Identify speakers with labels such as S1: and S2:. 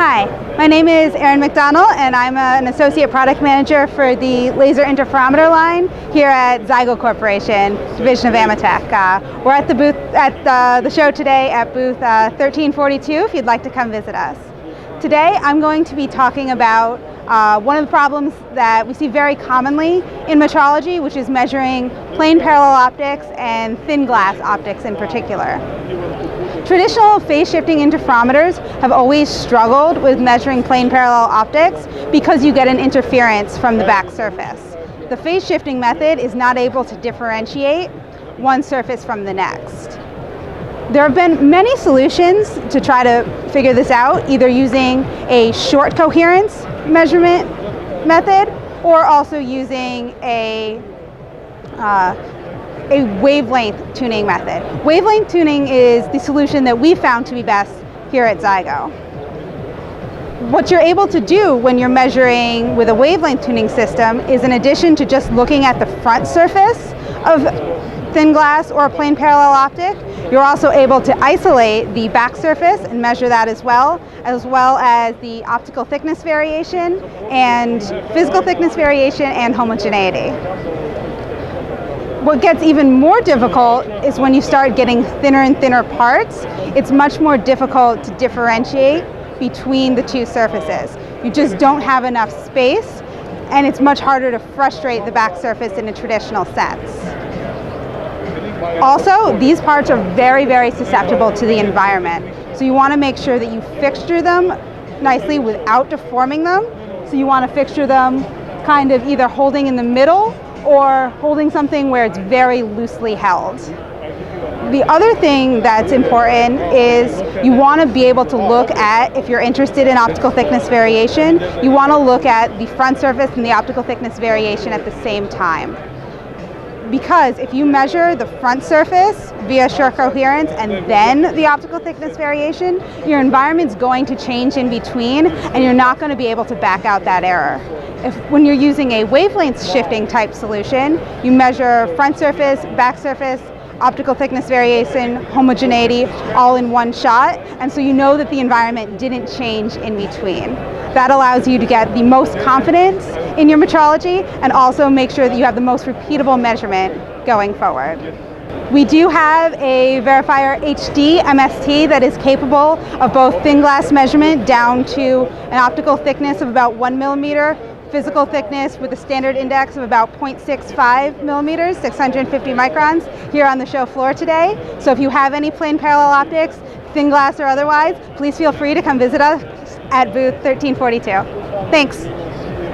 S1: Hi, my name is Erin McDonnell, and I'm an Associate Product Manager for the Laser Interferometer line here at Zygo Corporation, division of Amatech. We're at the booth at the show today at booth 1342 if you'd like to come visit us. Today I'm going to be talking about one of the problems that we see very commonly in metrology, which is measuring plane parallel optics and thin glass optics in particular. Traditional phase-shifting interferometers have always struggled with measuring plane parallel optics because you get an interference from the back surface. The phase-shifting method is not able to differentiate one surface from the next. There have been many solutions to try to figure this out, either using a short coherence measurement method or also using a wavelength tuning method. Wavelength tuning is the solution that we found to be best here at Zygo. What you're able to do when you're measuring with a wavelength tuning system is, in addition to just looking at the front surface of thin glass or a plane parallel optic, you're also able to isolate the back surface and measure that as well as the optical thickness variation and physical thickness variation and homogeneity. What gets even more difficult is when you start getting thinner and thinner parts. It's much more difficult to differentiate between the two surfaces. You just don't have enough space, and it's much harder to frustrate the back surface in a traditional sense. Also, these parts are very, very susceptible to the environment. So you want to make sure that you fixture them nicely without deforming them. So you want to fixture them kind of either holding in the middle or holding something where it's very loosely held. The other thing that's important is you want to be able to look at, if you're interested in optical thickness variation, you want to look at the front surface and the optical thickness variation at the same time. Because if you measure the front surface via short coherence and then the optical thickness variation, your environment's going to change in between and you're not going to be able to back out that error. When you're using a wavelength shifting type solution, you measure front surface, back surface, optical thickness variation, homogeneity, all in one shot, and so you know that the environment didn't change in between. That allows you to get the most confidence in your metrology and also make sure that you have the most repeatable measurement going forward. We do have a Verifier HD MST that is capable of both thin glass measurement down to an optical thickness of about 1 millimeter, physical thickness with a standard index of about 0.65 millimeters, 650 microns, here on the show floor today. So if you have any plane parallel optics, thin glass or otherwise, please feel free to come visit us at booth 1342. Thanks.